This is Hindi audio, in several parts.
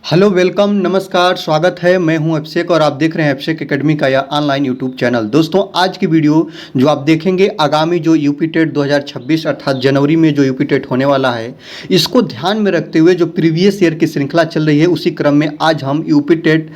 हेलो वेलकम नमस्कार स्वागत है। मैं हूं अभिषेक और आप देख रहे हैं अभिषेक एकेडमी का यह ऑनलाइन यूट्यूब चैनल। दोस्तों आज की वीडियो जो आप देखेंगे आगामी जो यूपी टेट 2026 अर्थात जनवरी में जो यूपी टेट होने वाला है, इसको ध्यान में रखते हुए जो प्रीवियस ईयर की श्रृंखला चल रही है उसी क्रम में आज हम यूपी टेट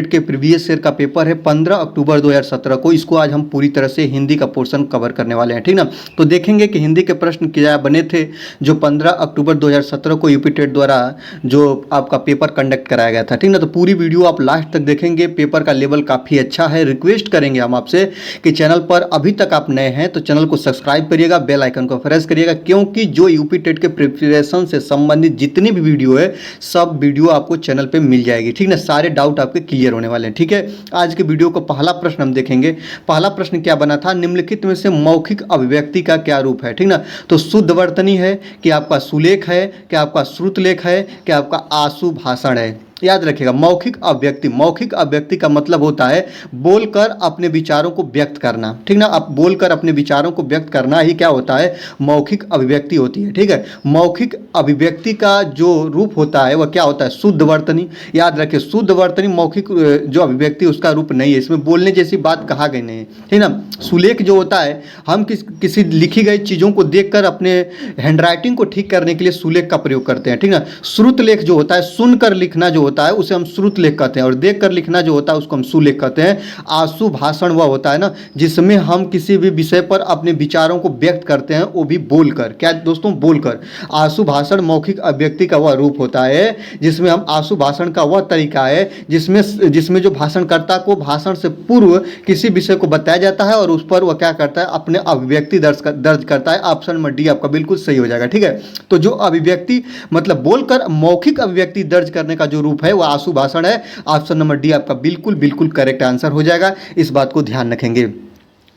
के प्रीवियस ईयर का पेपर है 15 अक्टूबर 2017 को, इसको आज हम पूरी तरह से हिंदी का पोर्शन कवर करने वाले हैं, ठीक ना। तो देखेंगे कि हिंदी के प्रश्न क्या बने थे जो 15 अक्टूबर 2017 को यूपी टेट द्वारा जो आपका पेपर कंडक्ट कराया गया था, ठीक ना। तो पूरी वीडियो आप लास्ट तक देखेंगे। पेपर का लेवल काफ़ी अच्छा है। रिक्वेस्ट करेंगे हम आपसे कि चैनल पर अभी तक आप नए हैं तो चैनल को सब्सक्राइब करिएगा, बेल आइकन को प्रेस करिएगा, क्योंकि जो यूपी टेट के प्रिपरेशन से संबंधित जितनी भी वीडियो है सब वीडियो आपको चैनल पर मिल जाएगी, ठीक ना। सारे डाउट आपके क्लियर होने वाले हैं, ठीक है। आज के वीडियो को पहला प्रश्न हम देखेंगे। पहला प्रश्न क्या बना था, निम्नलिखित में से मौखिक अभिव्यक्ति का क्या रूप है, ठीक ना। तो शुद्ध वर्तनी है कि आपका सुलेख है, कि आपका श्रुतलेख है, कि आपका आशु भाषण है। याद रखिएगा, मौखिक अभिव्यक्ति का मतलब होता है बोलकर अपने विचारों को व्यक्त करना, ठीक ना। अब बोलकर अपने विचारों को व्यक्त करना ही क्या होता है, मौखिक अभिव्यक्ति होती है, ठीक है। मौखिक अभिव्यक्ति का जो रूप होता है वह क्या होता है, शुद्ध वर्तनी। याद रखिए, शुद्ध वर्तनी मौखिक जो अभिव्यक्ति उसका रूप नहीं है, इसमें बोलने जैसी बात कहा गई नहीं है, ठीक ना। सुलेख जो होता है, हम किसी लिखी गई चीज़ों को देखकर अपने हैंडराइटिंग को ठीक करने के लिए सुलेख का प्रयोग करते हैं, ठीक ना। श्रुतलेख जो होता है, सुनकर लिखना जो होता है उसे हम श्रुत लेख कहते हैं, और देखकर लिखना जो होता है उसको हम सुलेख कहते हैं। आशु भाषण वह होता है ना जिसमें हम किसी भी विषय पर अपने विचारों को व्यक्त करते हैं, वो भी बोलकर। क्या दोस्तों, बोलकर। आशु भाषण मौखिक अभिव्यक्ति का वह रूप होता है जिसमें हम आशु भाषण का वह तरीका है जिसमें जो भाषणकर्ता को भाषण से पूर्व किसी विषय को बताया जाता है और उस पर वह क्या करता है, अपने अभिव्यक्ति दर्ज करता है। ऑप्शन नंबर डी आपका बिल्कुल सही हो जाएगा, ठीक है। तो जो अभिव्यक्ति मतलब बोलकर मौखिक अभिव्यक्ति दर्ज करने का जो रूप है वह आशु भाषण है। ऑप्शन नंबर डी आपका बिल्कुल करेक्ट आंसर हो जाएगा। इस बात को ध्यान रखेंगे।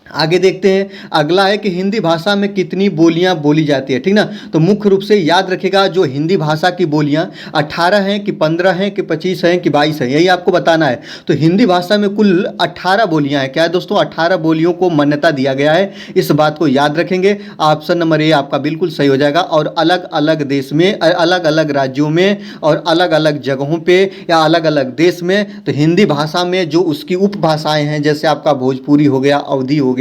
आगे देखते हैं। अगला है कि हिंदी भाषा में कितनी बोलियां बोली जाती है, ठीक ना। तो मुख्य रूप से याद रखिएगा, जो हिंदी भाषा की बोलियां 18 हैं कि 15 हैं कि 25 हैं कि 22 हैं, यही आपको बताना है। तो हिंदी भाषा में कुल 18 बोलियां हैं। क्या है दोस्तों, 18 बोलियों को मान्यता दिया गया है। इस बात को याद रखेंगे। ऑप्शन नंबर ए आपका बिल्कुल सही हो जाएगा। और अलग अलग देश में, अलग अलग राज्यों में और अलग अलग जगहों पर या अलग अलग देश में तो हिंदी भाषा में जो उसकी उपभाषाएँ हैं, जैसे आपका भोजपुरी हो गया, अवधी हो गया,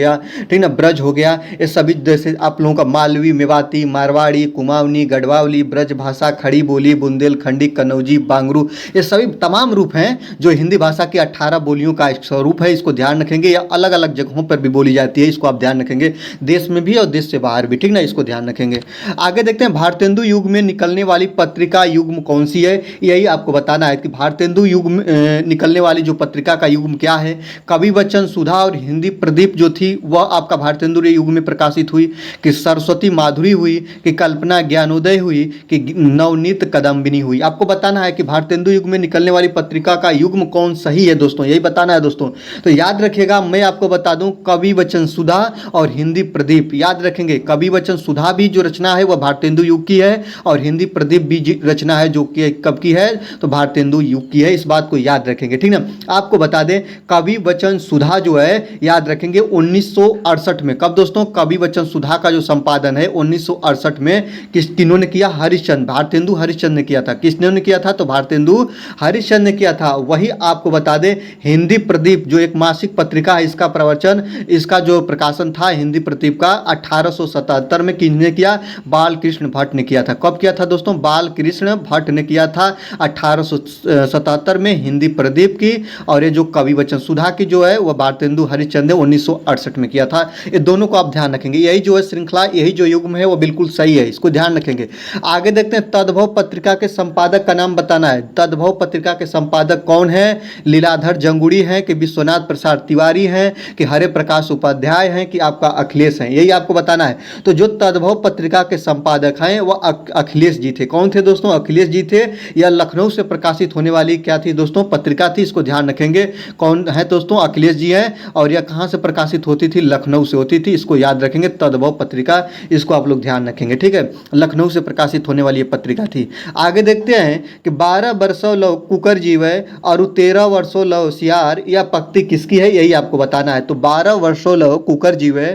ठीक ना, ब्रज हो गया, ये सभी जैसे आप लोगों का मालवी, मेवाती, मारवाड़ी, कुमाऊनी, गढ़वाली, ब्रज भाषा, खड़ी बोली, बुंदेलखंडी, कन्नौजी, बांगरू, ये सभी तमाम रूप हैं जो हिंदी भाषा की 18 बोलियों का एक स्वरूप है। इसको ध्यान रखेंगे। या अलग अलग जगहों पर भी बोली जाती है, इसको आप ध्यान रखेंगे, देश में भी और देश से बाहर भी, ठीक ना। इसको ध्यान रखेंगे। आगे देखते हैं, भारतेंदु युग में निकलने वाली पत्रिका युग्म कौन सी है, यही आपको बताना है कि भारतेंदु युग में निकलने वाली जो पत्रिका का युग्म क्या है। कवि वचन सुधा और हिंदी प्रदीप जो थी वह आपका भारतेंदु युग में प्रकाशित हुई, कि सरस्वती माधुरी हुई, कि कल्पना ज्ञानोदय हुई, कि नवनीत कदम्बिनी हुई। आपको बताना है कि भारतेंदु युग में निकलने वाली पत्रिका का युग्म कौन सही है दोस्तों, यही बताना है दोस्तों। तो याद रखिएगा, मैं आपको बता दूं, कवि वचन सुधा और हिंदी प्रदीप। याद रखेंगे, कवि वचन सुधा भी जो रचना है वह भारतेंदु युग की है और हिंदी प्रदीप भी रचना है जो कि कब की है, तो भारतेंदु युग की है। इस बात को याद रखेंगे, ठीक ना। आपको बता दें, कवि वचन सुधा जो है याद रखेंगे 1968 में। कब दोस्तों, कवि वचन सुधा का जो संपादन है 1968 में किन्होंने किया, हरिश्चंद्र, भारतेंदु हरिश्चंद्र ने किया था। किसने किया था, तो भारतेंदु हरिश्चंद्र ने किया था। वही आपको बता दें, हिंदी प्रदीप जो एक मासिक पत्रिका है, इसका प्रवचन, इसका जो प्रकाशन था हिंदी प्रदीप का 1877 में किसने किया, बालकृष्ण भट्ट ने किया था। कब किया था दोस्तों, बालकृष्ण भट्ट ने किया था 1877 में हिंदी प्रदीप की। और ये जो कवि वचन सुधा की जो है वह भारतेंदु हरिश्चंद्र 1968 में किया था। ये दोनों को आप ध्यान रखेंगे। यही जो है श्रृंखला, यही जो युग्म है वो बिल्कुल सही है, इसको ध्यान रखेंगे। आगे देखते हैं, तद्भव पत्रिका के संपादक का नाम बताना है। तद्भव पत्रिका के संपादक कौन है, लीलाधर जंगुड़ी हैं, कि विश्वनाथ प्रसाद तिवारी हैं, कि हरे प्रकाश उपाध्याय हैं, कि आपका अखिलेश हैं, यही आपको बताना है। तो जो तद्भव पत्रिका के संपादक हैं वह अखिलेश जी थे। कौन थे दोस्तों, अखिलेश जी थे। यह लखनऊ से प्रकाशित होने वाली क्या थी दोस्तों, पत्रिका थी, इसको ध्यान रखेंगे। कौन है दोस्तों, अखिलेश जी हैं। और यह कहाँ से प्रकाशित होती थी, लखनऊ से होती थी, इसको याद रखेंगे। तद्भव पत्रिका, इसको आप लोग ध्यान रखेंगे, ठीक है। लखनऊ से प्रकाशित होने वाली ये पत्रिका थी। आगे देखते हैं कि 12 वर्षों लव कुकर जीवे और 13 वर्षों लव होशियार, यह पंक्ति किसकी है, यही आपको बताना है। तो 12 वर्षों लव कुकर जीवे,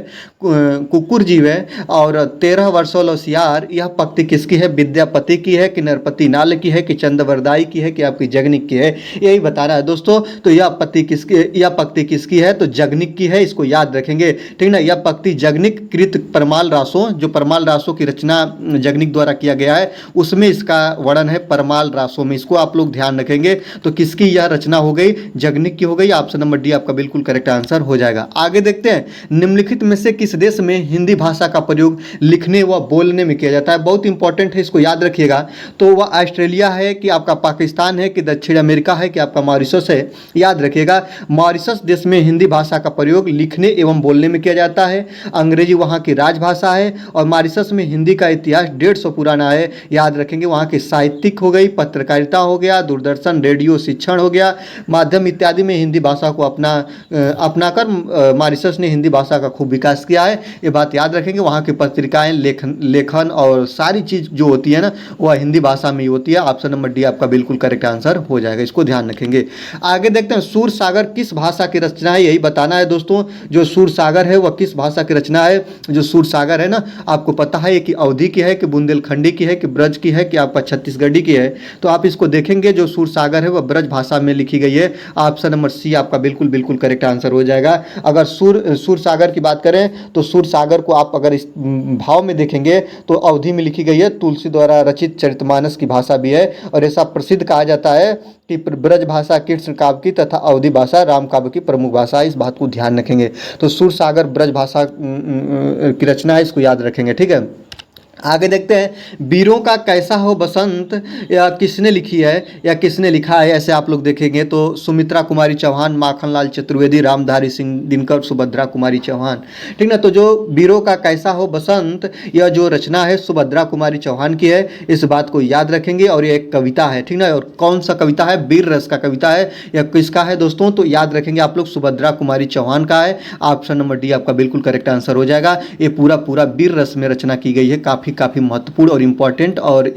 कुकुर जीवे और 13 वर्षों लव होशियार, यह पंक्ति किसकी है, विद्यापति की है कि नरपति नाल की है कि चंद्रवरदाई की है कि आपकी जगनिक की है, यही बताना है दोस्तों। तो यह पंक्ति किसकी है, तो जगनिक की है, इसको याद रखेंगे, ठीक ना। यह पंक्ति जगनिक कृत परमाल रासों, जो परमाल रासों की रचना जगनिक द्वारा किया गया है, उसमें इसका वर्णन है परमाल रासों में, इसको आप लोग ध्यान रखेंगे। तो किसकी यह रचना हो गई, जगनिक की हो गई। ऑप्शन नंबर डी आपका बिल्कुल करेक्ट आंसर हो जाएगा। आगे देखते हैं, निम्नलिखित में से किस देश में हिंदी भाषा का प्रयोग लिखने व बोलने में किया जाता है, बहुत इंपॉर्टेंट है, इसको याद रखिएगा। तो वह ऑस्ट्रेलिया है कि आपका पाकिस्तान है कि दक्षिण अमेरिका है कि आपका मॉरिशस है, याद रखिएगा। मॉरिशस देश में हिंदी भाषा का प्रयोग लिखने एवं बोलने में किया जाता है। अंग्रेजी वहाँ की राजभाषा है और मॉरिशस में हिंदी का इतिहास 150 पुराना है, याद रखेंगे। वहाँ की साहित्यिक हो गई, पत्रकारिता हो गया, दूरदर्शन, रेडियो, शिक्षण हो गया, माध्यम इत्यादि में हिंदी भाषा को अपनाकर मॉरिशस ने हिंदी भाषा का खूब विकास किया है, ये बात याद रखेंगे। वहाँ की पत्रिकाएं, लेखन और सारी चीज़ जो होती है ना, वह हिंदी भाषा में ही होती है। ऑप्शन नंबर डी आपका बिल्कुल करेक्ट आंसर हो जाएगा, इसको ध्यान रखेंगे। आगे देखते हैं, सूर सागर किस भाषा की रचना है, यही बताना है दोस्तों। जो सूर सागर है वह किस भाषा की रचना है। जो सूर सागर है ना, आपको पता है कि अवधी की है कि बुंदेलखंडी की है कि ब्रज की है कि आपका छत्तीसगढ़ी की है। तो आप इसको देखेंगे, जो सूर सागर है वह ब्रज भाषा में लिखी गई है। ऑप्शन नंबर सी आपका बिल्कुल बिल्कुल करेक्ट आंसर हो जाएगा। अगर सूर सागर की बात करें तो सूर सागर को आप अगर इस भाव में देखेंगे तो अवधी में लिखी गई है, तुलसी द्वारा रचित चरितमानस की भाषा भी है, और ऐसा प्रसिद्ध कहा जाता है कि ब्रज भाषा कृष्ण काव्य की तथा अवधी भाषा राम काव्य की प्रमुख भाषा है। इस बात को ध्यान रखेंगे। तो सूर सागर ब्रज भाषा की रचना है, इसको याद रखेंगे, ठीक है। आगे देखते हैं, वीरों का कैसा हो बसंत, या किसने लिखी है या किसने लिखा है, ऐसे आप लोग देखेंगे तो सुमित्रा कुमारी चौहान, माखनलाल चतुर्वेदी, रामधारी सिंह दिनकर, सुभद्रा कुमारी चौहान, ठीक ना। तो जो वीरों का कैसा हो बसंत, यह जो रचना है सुभद्रा कुमारी चौहान की है, इस बात को याद रखेंगे। और ये एक कविता है, ठीक ना। और कौन सा कविता है, वीर रस का कविता है। यह किसका है दोस्तों, तो याद रखेंगे आप लोग, सुभद्रा कुमारी चौहान का है। ऑप्शन नंबर डी आपका बिल्कुल करेक्ट आंसर हो जाएगा। ये पूरा वीर रस में रचना की गई है, काफ़ी महत्वपूर्ण और इम्पॉर्टेंट, और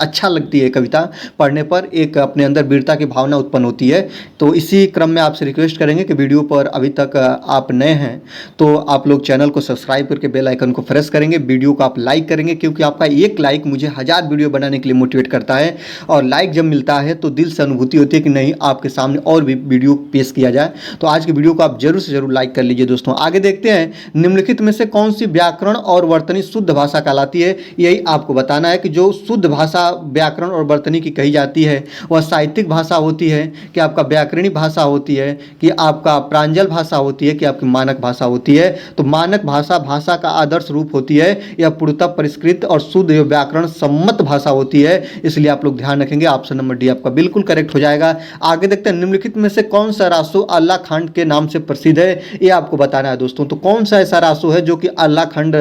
अच्छा लगती है कविता पढ़ने पर, एक अपने अंदर वीरता की भावना उत्पन्न होती है। तो इसी क्रम में आपसे रिक्वेस्ट करेंगे कि वीडियो पर अभी तक आप नए हैं तो आप लोग चैनल को सब्सक्राइब करके बेल आइकन को प्रेस करेंगे, वीडियो को आप लाइक करेंगे, क्योंकि आपका एक लाइक मुझे 1000 वीडियो बनाने के लिए मोटिवेट करता है। और लाइक जब मिलता है तो दिल से अनुभूति होती है कि नहीं, आपके सामने और भी वीडियो पेश किया जाए। तो आज की वीडियो को आप जरूर से जरूर लाइक कर लीजिए दोस्तों। आगे देखते हैं, निम्नलिखित में से कौन सी व्याकरण और वर्तनी शुद्ध भाषा कहलाती है, यही आपको बताना है। कि जो शुद्ध भाषा व्याकरण और वर्तनी की कही जाती है वह साहित्यिक भाषा होती है कि आपका व्याकरणी भाषा होती है कि आपका प्रांजल भाषा होती है कि आपकी मानक भाषा होती है। तो मानक भाषा का आदर्श रूप होती है, यह पूर्णतः परिष्कृत और शुद्ध व्याकरण सम्मत भाषा होती है, इसलिए आप लोग ध्यान रखेंगे। ऑप्शन नंबर डी आपका बिल्कुल करेक्ट हो जाएगा। आगे देखते हैं, निम्नलिखित में से कौन सा रासो अल्लाह खंड के नाम से प्रसिद्ध है, ये आपको बताना है दोस्तों। तो कौन सा ऐसा रासो है जो कि अल्लाह खंड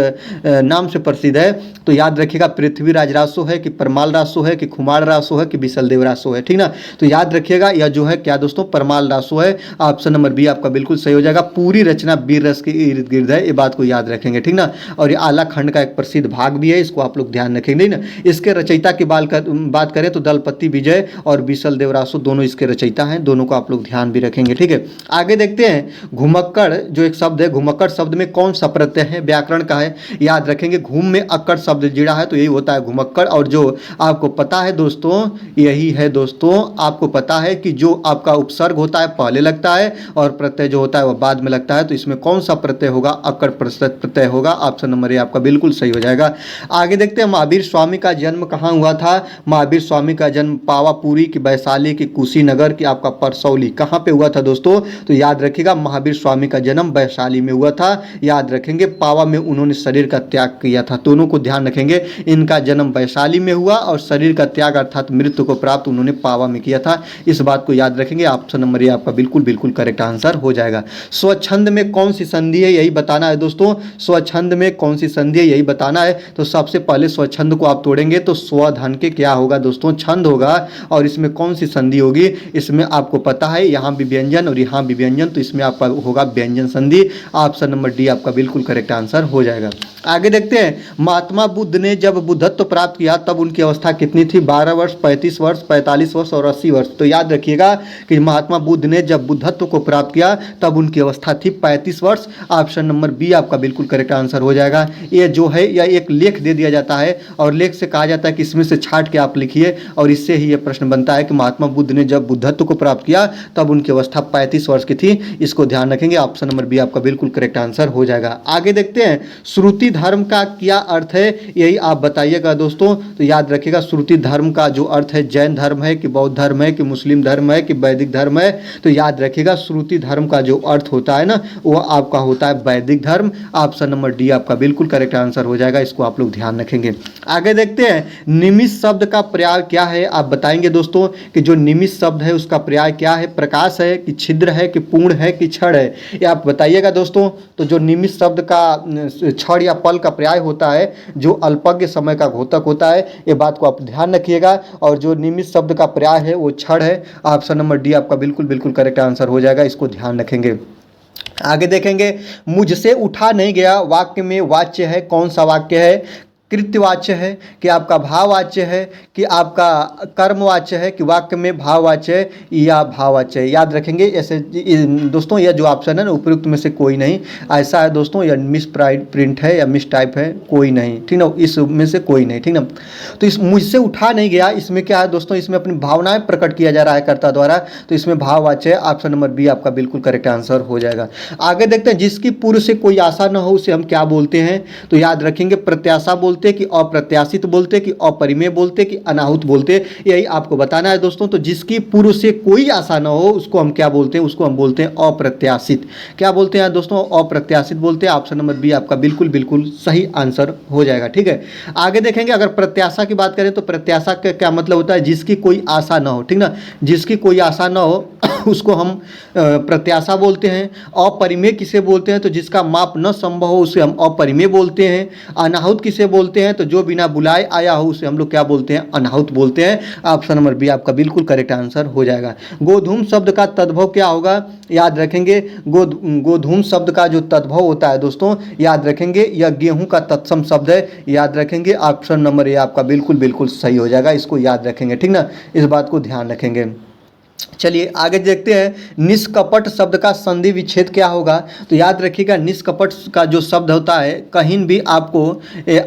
नाम से प्रसिद्ध है, तो याद रखिएगा, पृथ्वीराज रासो है कि परमाल रासो है कि खुमार रासो है कि बिसलदेव रासो है, ठीक ना। तो याद रखिएगा, यह जो है क्या दोस्तों, परमाल रासो है। ऑप्शन नंबर बी आपका बिल्कुल सही हो जाएगा। पूरी रचना वीर रस के इर्द गिर्द है, ये बात को याद रखेंगे, ठीक ना। और ये आला खंड का एक प्रसिद्ध भाग भी है, इसको आप लोग ध्यान रखेंगे ना। इसके रचयिता की बात करें तो दलपति विजय और बिसलदेव रासो दोनों इसके रचयिता हैं, दोनों को आप लोग ध्यान भी रखेंगे, ठीक है। आगे देखते हैं, घुमक्कड़ जो एक शब्द है, घुमक्कड़ शब्द में कौन सा प्रत्यय है, व्याकरण का है, याद रखेंगे। घूम में अक्कड़ शब्द जुड़ा है तो यही होता है घुमक्कड़। और जो आपको पता है दोस्तों, यही है दोस्तों, आपको पता है कि जो आपका उपसर्ग होता है पहले लगता है और प्रत्यय जो होता है वह बाद में लगता है। तो इसमें कौन सा प्रत्यय होगा, अक्कड़ प्रत्यय होगा। ऑप्शन नंबर ए आपका बिल्कुल सही हो जाएगा। आगे देखते हैं, महावीर स्वामी का जन्म कहाँ हुआ था। महावीर स्वामी का जन्म पावापुरी की, वैशाली की, कुशीनगर की, आपका परसौली, कहाँ पे हुआ था दोस्तों, तो याद रखिएगा, महावीर स्वामी का जन्म वैशाली में हुआ था। याद रखेंगे, पावा में उन्होंने शरीर का त्याग किया था। दोनों को ध्यान ध्यान रखेंगे। इनका जन्म वैशाली में हुआ और शरीर का त्याग अर्थात मृत्यु को प्राप्त उन्होंने पावा में किया था। इस बात को याद रखेंगे। ऑप्शन नंबर ए आपका बिल्कुल बिल्कुल करेक्ट आंसर हो जाएगा। स्वच्छंद में कौन सी संधि है यही बताना है दोस्तों। स्वच्छंद में कौन सी संधि है यही बताना है। तो सबसे पहले स्वच्छंद को आप तोड़ेंगे तो स्वधन के क्या होगा दोस्तों, छंद होगा। और इसमें कौन सी संधि होगी, इसमें आपको पता है यहाँ भी व्यंजन और यहाँ भी व्यंजन, तो इसमें आपका होगा व्यंजन संधि। ऑप्शन नंबर डी आपका बिल्कुल करेक्ट आंसर हो जाएगा। आगे देखते हैं, महात्मा बुद्ध ने जब बुद्धत्व प्राप्त किया तब उनकी अवस्था कितनी थी, 12 वर्ष, 35 वर्ष, 45 वर्ष और 80 वर्ष। तो याद रखिएगा कि महात्मा बुद्ध ने जब बुद्धत्व को प्राप्त किया तब उनकी अवस्था थी 35 वर्ष। ऑप्शन नंबर बी आपका बिल्कुल करेक्ट आंसर हो जाएगा। ये जो है यह एक लेख दे दिया जाता है और लेख से कहा जाता है कि इसमें से छांट के आप लिखिए और इससे ही ये प्रश्न बनता है कि महात्मा बुद्ध ने जब बुद्धत्व को प्राप्त किया तब उनकी अवस्था 35 वर्ष की थी। इसको ध्यान रखेंगे। ऑप्शन नंबर बी आपका बिल्कुल करेक्ट आंसर हो जाएगा। आगे देखते हैं, श्रुति धर्म का क्या अर्थ है यही आप बताइएगा दोस्तों। तो याद रखिएगा, श्रुति धर्म का जो अर्थ है जैन धर्म है कि बौद्ध धर्म है कि मुस्लिम धर्म है कि वैदिक धर्म है। तो याद रखिएगा श्रुति धर्म का जो अर्थ होता है ना वो आपका होता है वैदिक धर्म। ऑप्शन नंबर डी आपका बिल्कुल करेक्ट आंसर हो जाएगा। इसको आप लोग ध्यान रखेंगे। आगे देखते हैं, निमिष शब्द का पर्याय क्या है आप बताएंगे दोस्तों कि जो निमिष शब्द है उसका पर्याय क्या है, प्रकाश है कि छिद्र है कि पूर्ण है कि क्षण है, ये आप बताइएगा दोस्तों। तो जो निमिष शब्द का क्षण या पल का पर्याय होता है जो अल्पज्ञ समय का घोतक होता है, ये बात को आप ध्यान रखिएगा। और जो निमिष शब्द का पर्याय है वो क्षण है। ऑप्शन नंबर डी आपका बिल्कुल बिल्कुल करेक्ट आंसर हो जाएगा। इसको ध्यान रखेंगे। आगे देखेंगे, मुझसे उठा नहीं गया वाक्य में वाच्य है कौन सा वाक्य है, कृत्यवाच्य है कि आपका भाववाच्य है कि आपका कर्मवाच्य है कि वाक्य में भाववाच्य है या भाववाच्य है। याद रखेंगे ऐसे दोस्तों, यह जो ऑप्शन है ना उपयुक्त में से कोई नहीं ऐसा है दोस्तों, यह मिस प्रिंट है या मिस टाइप है, कोई नहीं, ठीक ना, इसमें से कोई नहीं, ठीक ना। तो इस मुझसे उठा नहीं गया इसमें क्या है दोस्तों, इसमें अपनी भावनाएं प्रकट किया जा रहा है कर्ता द्वारा, तो इसमें भाववाच्य है। ऑप्शन नंबर बी आपका बिल्कुल करेक्ट आंसर हो जाएगा। आगे देखते हैं, जिसकी पूर्व से कोई आशा न हो उसे हम क्या बोलते हैं। तो याद रखेंगे, प्रत्याशा बोलते कि अप्रत्याशित बोलते कि अपरिमेय बोलते कि अनाहुत बोलते, यही आपको बताना है दोस्तों। तो जिसकी पूर्व से कोई आशा न हो उसको हम क्या बोलते हैं, उसको हम बोलते हैं अप्रत्याशित। क्या बोलते हैं दोस्तों, अप्रत्याशित बोलते हैं। ऑप्शन नंबर बी आपका बिल्कुल बिल्कुल सही आंसर हो जाएगा, ठीक है। आगे देखेंगे, अगर प्रत्याशा की बात करें तो प्रत्याशा का क्या मतलब होता है, जिसकी कोई आशा न हो, ठीक ना, जिसकी कोई आशा न हो उसको हम प्रत्याशा बोलते हैं। अपरिमेय किसे बोलते हैं, तो जिसका माप न संभव हो उसे हम अपरिमेय बोलते हैं। अनाहुत किसे बोलते हैं, तो जो बिना बुलाए आया हो उसे हम लोग क्या बोलते हैं, अनाहुत बोलते हैं। ऑप्शन नंबर बी आपका बिल्कुल करेक्ट आंसर हो जाएगा। गोधूम शब्द का तद्भव क्या होगा, याद रखेंगे, गोधूम शब्द का जो तद्भव होता है दोस्तों, याद रखेंगे यह गेहूं का तत्सम शब्द है, याद रखेंगे। ऑप्शन नंबर ए आपका बिल्कुल बिल्कुल सही हो जाएगा। इसको याद रखेंगे, ठीक ना, इस बात को ध्यान रखेंगे। चलिए आगे देखते हैं, निष्कपट शब्द का संधि विच्छेद क्या होगा। तो याद रखिएगा, निष्कपट का जो शब्द होता है, कहीं भी आपको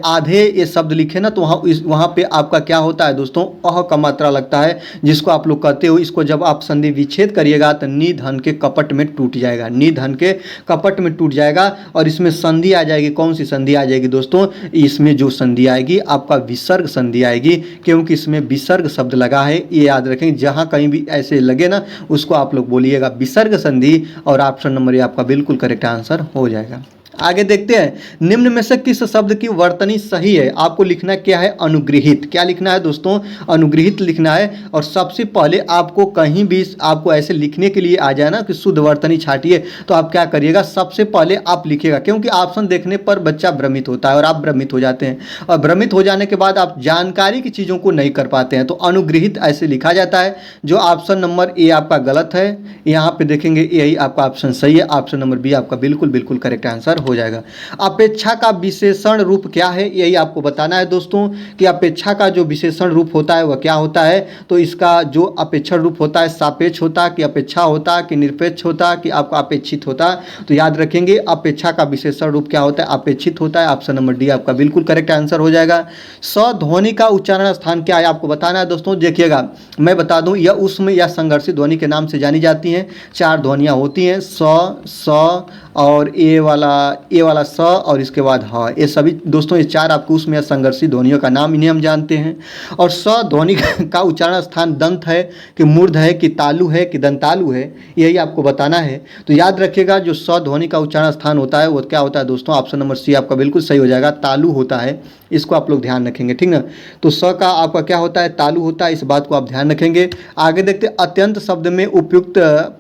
आधे ये शब्द लिखे ना तो वहाँ पे आपका क्या होता है दोस्तों, अह का मात्रा लगता है, जिसको आप लोग कहते हो। इसको जब आप संधि विच्छेद करिएगा तो नि धन के कपट में टूट जाएगा, नि धन के कपट में टूट जाएगा। और इसमें संधि आ जाएगी, कौन सी संधि आ जाएगी दोस्तों, इसमें जो संधि आएगी आपका विसर्ग संधि आएगी, क्योंकि इसमें विसर्ग शब्द लगा है। ये याद रखेंगे, जहाँ कहीं भी ऐसे लगे ना उसको आप लोग बोलिएगा विसर्ग संधि। और ऑप्शन नंबर ए आपका बिल्कुल करेक्ट आंसर हो जाएगा। आगे देखते हैं, निम्न में से किस शब्द की वर्तनी सही है। आपको लिखना क्या है, अनुगृहित। क्या लिखना है दोस्तों, अनुगृहित लिखना है। और सबसे पहले आपको कहीं भी आपको ऐसे लिखने के लिए आ जाए ना कि शुद्ध वर्तनी छाटिए, तो आप क्या करिएगा, सबसे पहले आप लिखिएगा, क्योंकि ऑप्शन देखने पर बच्चा भ्रमित होता है और आप भ्रमित हो जाते हैं। और भ्रमित हो जाने के बाद आप जानकारी की चीज़ों को नहीं कर पाते हैं। तो अनुगृहित ऐसे लिखा जाता है। जो ऑप्शन नंबर ए आपका गलत है, यहाँ पे देखेंगे यही आपका ऑप्शन सही है। ऑप्शन नंबर बी आपका बिल्कुल बिल्कुल करेक्ट आंसर हो जाएगा। अपेक्षा का विशेषण रूप क्या है, यही आपको बताना है दोस्तों कि अपेक्षा का जो विशेषण रूप होता है वह क्या होता है। तो इसका जो अपेक्षण रूप होता है, सापेक्ष होता कि अपेक्षा होता कि निरपेक्ष होता कि आपका अपेक्षित होता। तो याद रखेंगे, अपेक्षा का विशेषण रूप क्या होता है, अपेक्षित होता है। ऑप्शन नंबर डी आपका बिल्कुल करेक्ट आंसर हो जाएगा। स ध्वनि का उच्चारण स्थान क्या है, आपको बताना है दोस्तों। देखिएगा, मैं बता दूं, यह उष्म या संघर्षित ध्वनि के नाम से जानी जाती हैं। 4 ध्वनियाँ होती हैं, स और ए वाला स और इसके बाद ह। ये सभी दोस्तों, ये 4 आपको उष्म या संघर्षित ध्वनियों का नाम, इन्हें हम जानते हैं। और स ध्वनि का उच्चारण स्थान दंत है कि मूर्ध है कि तालु है कि दंतालु है, यही आपको बताना है। तो याद रखिएगा, जो स ध्वनि का उच्चारण स्थान होता है वो क्या होता है दोस्तों, ऑप्शन नंबर सी आपका बिल्कुल सही हो जाएगा, तालु होता है। इसको आप लोग ध्यान रखेंगे, ठीक ना। तो स का आपका क्या होता है, तालु होता है, इस बात को आप ध्यान रखेंगे। आगे देखते हैं, अत्यंत शब्द में उपयुक्त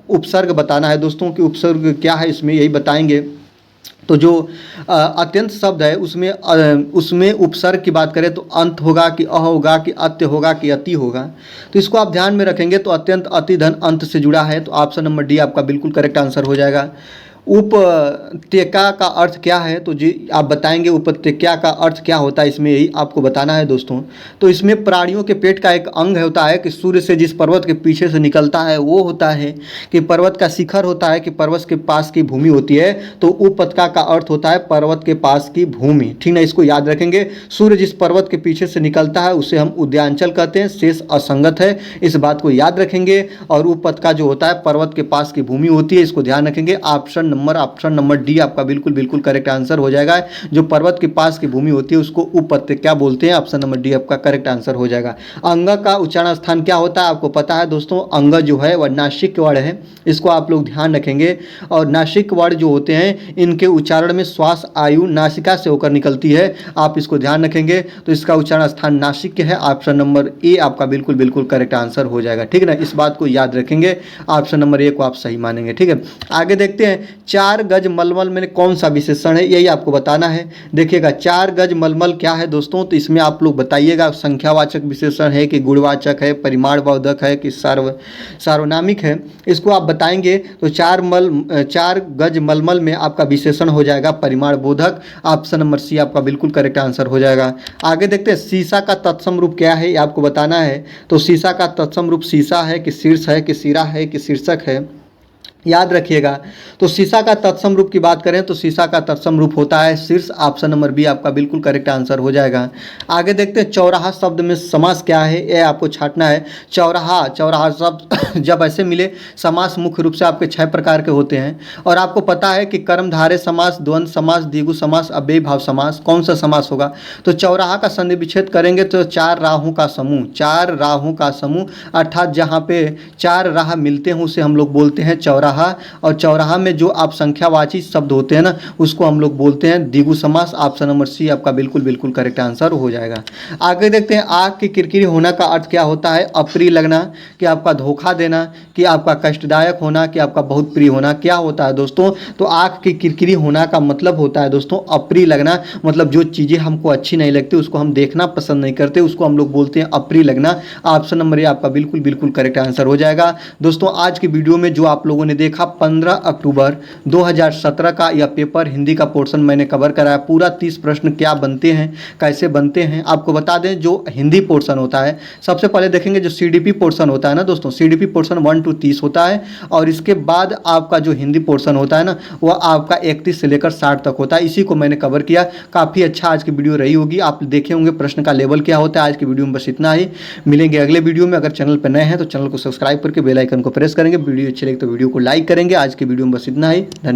उपसर्ग बताना है दोस्तों कि उपसर्ग क्या है, इसमें यही बताएंगे। तो जो अत्यंत शब्द है उसमें उपसर्ग की बात करें तो अंत होगा कि अ होगा कि अत्य होगा कि अति होगा, तो इसको आप ध्यान में रखेंगे। तो अत्यंत अति धन अंत से जुड़ा है, तो ऑप्शन नंबर डी आपका बिल्कुल करेक्ट आंसर हो जाएगा। उपत्यका का अर्थ क्या है, तो जी आप बताएंगे उपत्यका का अर्थ क्या होता है, इसमें यही आपको बताना है दोस्तों। तो इसमें प्राणियों के पेट का एक अंग होता है कि सूर्य से जिस पर्वत के पीछे से निकलता है वो होता है कि पर्वत का शिखर होता है कि पर्वत के पास की भूमि होती है। तो उपत्यका का अर्थ होता है पर्वत के पास की भूमि, ठीक ना, इसको याद रखेंगे। सूर्य जिस पर्वत के पीछे से निकलता है उसे हम उद्यांचल कहते हैं, शेष असंगत है, इस बात को याद रखेंगे। और उपत्यका जो होता है पर्वत के पास की भूमि होती है, इसको ध्यान रखेंगे। ऑप्शन नंबर डी आपका बिल्कुल करेक्ट आंसर हो जाएगा। जो पर्वत के पास की भूमि होती है उसको उपत्यका बोलते हैं, ऑप्शन नंबर डी आपका करेक्ट आंसर हो जाएगा। अंग का उच्चारण स्थान क्या होता है, आपको पता है दोस्तों, अंग जो है वह नासिक वर्ण है, इसको आप लोग ध्यान रखेंगे। और नासिक वर्ण जो होते हैं इनके उच्चारण में श्वास आयु नासिका से होकर निकलती है, आप इसको ध्यान रखेंगे। तो इसका उच्चारण स्थान नासिक है, ऑप्शन नंबर ए आपका बिल्कुल करेक्ट आंसर हो जाएगा, ठीक है ना, इस बात को याद रखेंगे। ऑप्शन नंबर ए को आप सही मानेंगे, ठीक है। आगे देखते हैं, 4 गज मलमल में कौन सा विशेषण है, यही आपको बताना है। देखिएगा 4 गज मलमल क्या है दोस्तों, तो इसमें आप लोग बताइएगा संख्यावाचक विशेषण है कि गुणवाचक है, परिमाणवाचक है कि सार्वनामिक है, इसको आप बताएंगे। तो 4 गज मलमल में आपका विशेषण हो जाएगा परिमाण बोधक, ऑप्शन नंबर सी आपका बिल्कुल करेक्ट आंसर हो जाएगा। आगे देखते हैं, सीसा का तत्सम रूप क्या है, ये आपको बताना है। तो सीसा का तत्सम रूप सीसा है कि शीर्ष है कि सिरा है कि शीर्षक है, याद रखिएगा। तो सीसा का तत्सम रूप की बात करें तो सीसा का तत्सम रूप होता है शीर्ष, ऑप्शन नंबर बी आपका बिल्कुल करेक्ट आंसर हो जाएगा। आगे देखते हैं, चौराहा शब्द में समास क्या है, ये आपको छांटना है। चौराहा शब्द जब ऐसे मिले, समास मुख्य रूप से आपके 6 प्रकार के होते हैं। और आपको पता है कि कर्मधारय समास, द्वंद्व समास, द्विगु समास, अव्ययी भाव समास, कौन सा समास होगा। तो चौराहा का संधि विच्छेद करेंगे तो 4 राहों का समूह, अर्थात जहाँ पे 4 राह मिलते हैं उसे हम लोग बोलते हैं चौराहा। और चौराहा में जो आप संख्यावाची शब्द होते हैं ना उसको हम लोग बोलते हैं द्विगु समास, ऑप्शन नंबर सी आपका बिल्कुल करेक्ट आंसर हो जाएगा। आगे देखते हैं, आग की किरकिरी होना का अर्थ क्या होता है, अप्रिय लगना कि आपका धोखा देना कि आपका कष्टदायक होना कि आपका बहुत प्रिय होना, क्या होता है दोस्तों। तो आग की किरकिरी होना का मतलब होता है दोस्तों अप्रिय लगना, मतलब जो चीज़ें हमको अच्छी नहीं लगती उसको हम देखना पसंद नहीं करते, उसको हम लोग बोलते हैं अप्रिय लगना, ऑप्शन नंबर ए आपका बिल्कुल करेक्ट आंसर हो जाएगा। दोस्तों आज की वीडियो में जो आप लोगों ने देखा 15 अक्टूबर 2017 का यह पेपर हिंदी का पोर्शन मैंने कवर कराया। पूरा 30 प्रश्न क्या बनते हैं, कैसे बनते हैं, आपको बता दें। जो हिंदी पोर्शन होता है सबसे पहले देखेंगे, जो सीडीपी पोर्शन होता है ना दोस्तों, सीडीपी पोर्शन 1 to 30 होता है। और इसके बाद आपका जो हिंदी पोर्शन होता है ना वह आपका 31 से लेकर 60 तक होता है, इसी को मैंने कवर किया। काफ़ी अच्छा आज की वीडियो रही होगी, आप देखे होंगे प्रश्न का लेवल क्या होता है। आज की वीडियो में बस इतना ही, मिलेंगे अगले वीडियो में। अगर चैनल पर नए हैं तो चैनल को सब्सक्राइब करके बेल आइकन को प्रेस करेंगे। वीडियो अच्छी लगे तो वीडियो को लाइक करेंगे। आज की वीडियो में बस इतना ही, धन्यवाद।